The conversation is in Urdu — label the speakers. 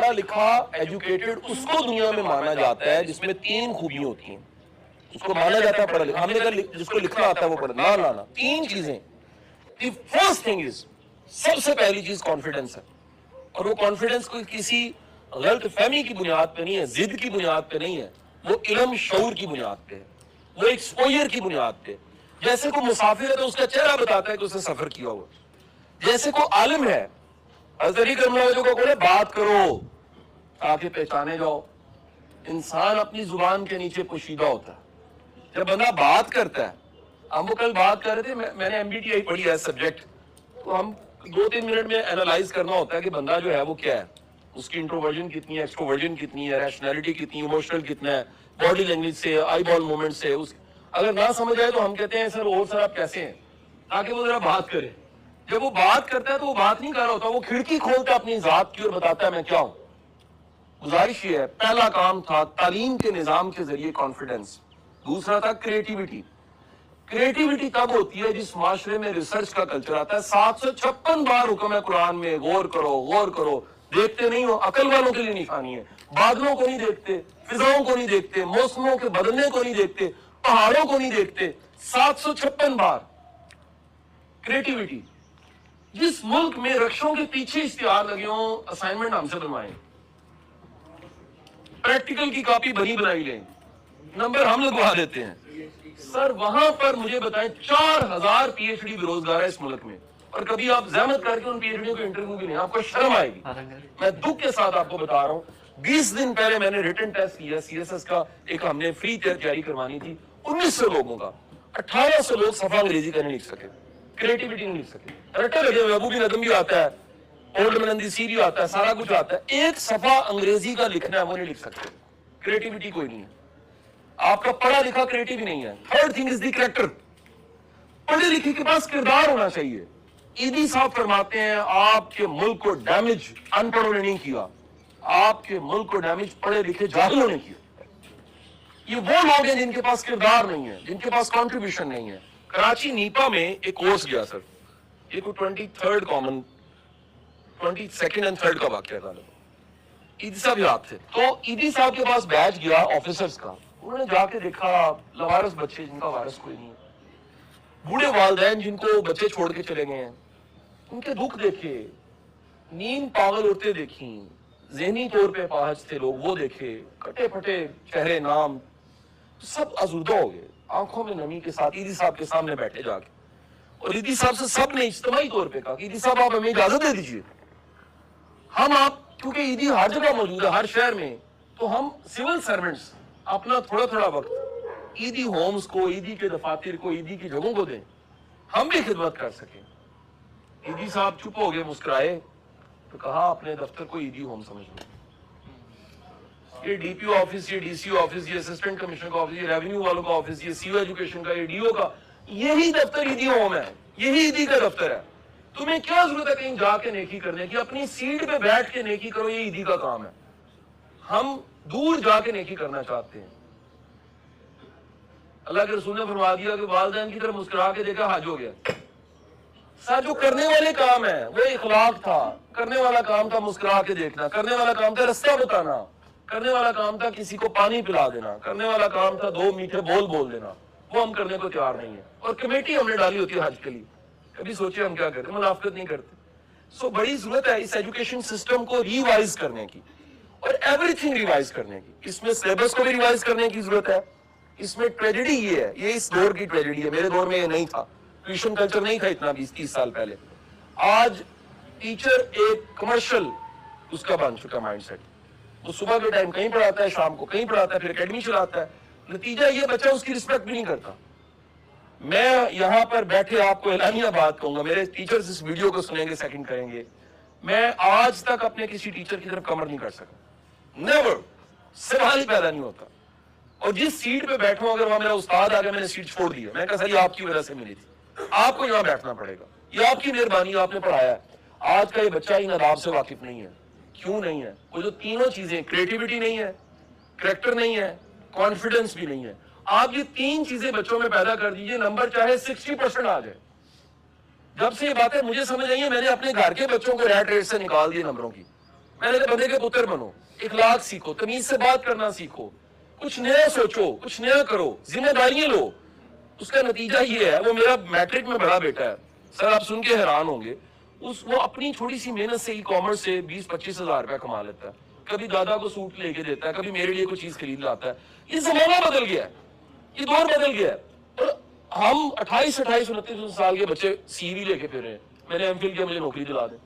Speaker 1: پڑھا لکھا ایجوکیٹڈ اس کو دنیا میں مانا جاتا ہے جس میں 3 خوبیاں ہوتی ہیں. اس کو مانا جاتا ہے پڑھا لکھا. ہم نے کہا جس کو لکھنا آتا ہے وہ پڑھنا. نہ 3 چیزیں. دی فرسٹ تھنگ از, سب سے پہلی چیز کانفیڈنس ہے. اور وہ کانفیڈنس کوئی کسی غلط فہمی کی بنیاد پہ نہیں ہے, ضد کی بنیاد پہ نہیں ہے, وہ علم شعور کی بنیاد پہ ہے, وہ ایکسپوجر کی بنیاد پہ. جیسے کوئی مسافر ہے تو اس کا چہرہ بتاتا ہے کہ اس نے سفر کیا ہوا. جیسے کوئی عالم ہے, حضرت علی کرم اللہ وجہہ کو بولے بات کرو تاکہ پہچانے جاؤ. انسان اپنی زبان کے نیچے پوشیدہ ہوتا ہے. جب بندہ بات کرتا ہے, ہم وہ کل بات کر رہے تھے, میں نے MBTI پڑھی ہے سبجیکٹ, تو ہم 2-3 منٹ میں اینالائز کرنا ہوتا ہے کہ بندہ جو ہے وہ کیا ہے, اس کی انٹروورژن کتنی ہے, ایکسٹروورژن کتنی ہے, ریشنلٹی کتنی ہے, ایموشنل کتنا ہے, باڈی لینگویج سے, آئی بال موومنٹ سے. اگر نہ سمجھ آئے تو ہم کہتے ہیں سر اور سر آپ کیسے ہیں, تاکہ وہ ذرا بات کرے. جب وہ بات کرتا ہے تو وہ بات نہیں کر رہا ہوتا, وہ کھڑکی کھولتا ہے اپنی ذات کی اور بتاتا ہے میں کیا ہوں. گزارش یہ ہے, پہلا کام تھا تعلیم کے نظام کے ذریعے کانفیڈنس. دوسرا تھا کریٹیوٹی. کریٹیوٹی تب ہوتی ہے جس معاشرے میں ریسرچ کا کلچر آتا ہے. 756 بار حکم ہے قرآن میں غور کرو غور کرو. دیکھتے نہیں ہو, عقل والوں کے لیے نشانی ہے. بادلوں کو نہیں دیکھتے, فضاؤں کو نہیں دیکھتے, موسموں کے بدلنے کو نہیں دیکھتے, پہاڑوں کو نہیں دیکھتے. 756 بار کریٹیوٹی. جس ملک میں رکشوں کے پیچھے اشتہار لگے ہوں, اسائنمنٹ ہم سے بنوائیں, پریکٹیکل کی کاپی بنی بنائی لیں, نمبر ہم لگوا دیتے ہیں. سر وہاں پر مجھے بتائیں 4000 PhD بے روزگار ہے اس ملک میں, اور کبھی آپ زحمت کر کے ان PhD کو انٹرویو بھی نہیں, آپ کو شرم آئے گی. میں دکھ کے ساتھ آپ کو بتا رہا ہوں, 20 دن پہلے میں نے ریٹن ٹیسٹ کیا CSS کا, ایک ہم نے فری تیاری کروانی تھی. 1900 لوگوں کا 1800 لوگ صفحہ انگریزی کا نہیں لکھ سکے, کریٹیوٹی نہیں لکھ سکے. رٹے لگے ہوئے, ابو بھی ندم بھی آتا ہے, اولڈ ملندی سی بھی آتا ہے, سارا کچھ آتا ہے, ایک صفحہ انگریزی کا لکھنا ہے وہ نہیں لکھ سکتے. کریٹیوٹی کوئی نہیں ہے. آپ کا پڑھا لکھا کریٹیو نہیں ہے. Third thing is the character. پڑھے لکھے کے پاس کردار ہونا چاہیے. ایدی صاحب فرماتے ہیں آپ کے ملک کو ڈیمیج ان پڑھوں نے نہیں کیا, آپ کے ملک کو ڈیمیج پڑھے لکھے جاہلوں نے کیا. یہ وہ لوگ ہیں جن کے پاس کردار نہیں ہے, جن کے پاس کنٹریبیوشن نہیں ہے. کراچی نیپا میں ایک کورس گیا سر, یہ کوئی 23rd common 22nd and 3rd کا واقعہ تھا. ایدی صاحب یاد تھے, تو ایدی صاحب کے پاس بیچ گیا آفیسرز کا. انہوں نے جا کے دیکھا لوارث بچے جن کا وارث کوئی نہیں, بوڑھے والدین جن کو بچے چھوڑ کے چلے گئے ہیں, ان کے دکھ دیکھے, نیند پاگل ہوتے دیکھیں, ذہنی طور پہ پاہج تھے لوگ وہ دیکھے, کٹے پھٹے چہرے نام, سب آزردہ ہو گئے. آنکھوں میں نمی کے ساتھ ایدی صاحب کے سامنے بیٹھے جا کے, اور ایدی صاحب سے سب نے اجتماعی طور پہ کہا کہ ایدی صاحب آپ ہمیں اجازت دے دیجیے, ہم آپ کیونکہ ایدی ہر جگہ موجود ہے ہر شہر میں, تو ہم سول سرونٹس اپنا تھوڑا تھوڑا وقت ایدی ہومز کو, ایدی کے دفاتر کو, ایدی کی جگہوں کو دیں, ہم بھی خدمت کر سکیں. ایدی صاحب چپ ہو گئے, مسکرائے, تو کہا اپنے دفتر کو ایدی ہوم سمجھ لو. یہ DPO آفس, یہ DCO آفس, یہ اسسٹنٹ کمشنر کا آفس, یہ ریونیو والوں کا آفس, یہ CO ایجوکیشن کا, یہ DO کا, یہی دفتر ایدی ہوم ہے, یہی ایدی کا دفتر ہے. تمہیں کیا ضرورت ہے کہیں جا کے نیکی کرنے کی, اپنی سیٹ پہ بیٹھ کے نیکی کرو, یہ ایدی کا کام ہے. ہم دور جا کے نیکی کرنا چاہتے ہیں. اللہ کے رسول نے فرما دیا کہ والدین کی طرف مسکرا کے دیکھا حج ہو گیا. سر جو کرنے والے کام ہے وہ اخلاق تھا, کرنے والا کام تھا مسکرا کے دیکھنا, کرنے والا کام تھا رستہ بتانا, کرنے والا کام تھا کسی کو پانی پلا دینا, کرنے والا کام تھا 2 میٹھے بول دینا. وہ ہم کرنے کو تیار نہیں ہے. اور کمیٹی ہم نے ڈالی ہوتی ہے حج کے لیے, کبھی سوچے ہم کیا کرتے, منافقت نہیں کرتے. سو بڑی ضرورت ہے اس ایجوکیشن سسٹم کو ریوائز کرنے کی, اور ایوری تھنگ ریوائز کرنے کی. اس میں سلیبس کو بھی ریوائز کرنے کی ضرورت ہے. اس میں ٹریجڈی یہ ہے, یہ اس دور کی ٹریجڈی ہے, میرے دور میں یہ نہیں تھا, ٹیوشن کلچر نہیں تھا اتنا 20-30 سال پہلے. آج ٹیچر ایک کمرشل اس کا بن چکا مائنڈ سیٹ. وہ صبح کے ٹائم کہیں پڑھاتا ہے, شام کو کہیں پڑھاتا ہے, پھر اکیڈمی چلاتا ہے. نتیجہ یہ بچہ اس کی رسپیکٹ بھی نہیں کرتا. میں یہاں پر بیٹھے آپ کو اعلانیہ بات کہوں گا, میرے ٹیچرز اس ویڈیو کو سنیں گے, سیکنڈ کریں گے, میں آج تک اپنے کسی ٹیچر کی طرف کمر نہیں کر سکا, نیور, سوال ہی پیدا نہیں ہوتا. اور جس سیٹ پہ بیٹھوں, اگر وہاں میرا استاد آ گیا, میں نے سیٹ چھوڑ دیا, میں کہا سر یہ آپ کی وجہ سے ملی تھی, آپ کو یہاں بیٹھنا پڑے گا, یہ آپ کی مہربانی, آپ نے پڑھایا ہے. آج کا یہ بچہ ان آداب سے واقف نہیں ہے. کیوں نہیں ہے؟ وہ جو تینوں چیزیں, کریٹیوٹی نہیں ہے, کریکٹر نہیں ہے, کانفیڈنس بھی نہیں ہے. آپ یہ 3 چیزیں بچوں میں پیدا کر دیجئے, نمبر چاہے 60% آ جائے. جب سے یہ باتیں مجھے سمجھ آئی ہیں, میں نے اپنے گھر کے بچوں کو ریٹ ریٹ سے نکال دیے نمبروں کی. میں نے کہا بندے کے پتر بنو, اخلاق سیکھو, تمیز سے بات کرنا سیکھو, کچھ نیا سوچو, کچھ نیا کرو, ذمہ داریاں لو. اس کا نتیجہ یہ ہے, وہ میرا میٹرک میں بڑا بیٹا ہے سر, آپ سن کے حیران ہوں گے, وہ اپنی تھوڑی سی محنت سے ای کامرس سے 20-25 ہزار روپے کما لیتا ہے, کبھی دادا کو سوٹ لے کے دیتا ہے, کبھی میرے لیے کوئی چیز خرید لاتا ہے. یہ زمانہ بدل گیا ہے, یہ دور بدل گیا ہے. اور ہم 28-29 سال کے بچے سی وی لے کے پھر رہے ہیں, میں نے ایم فل کیا, مجھے نوکری دلا دیں.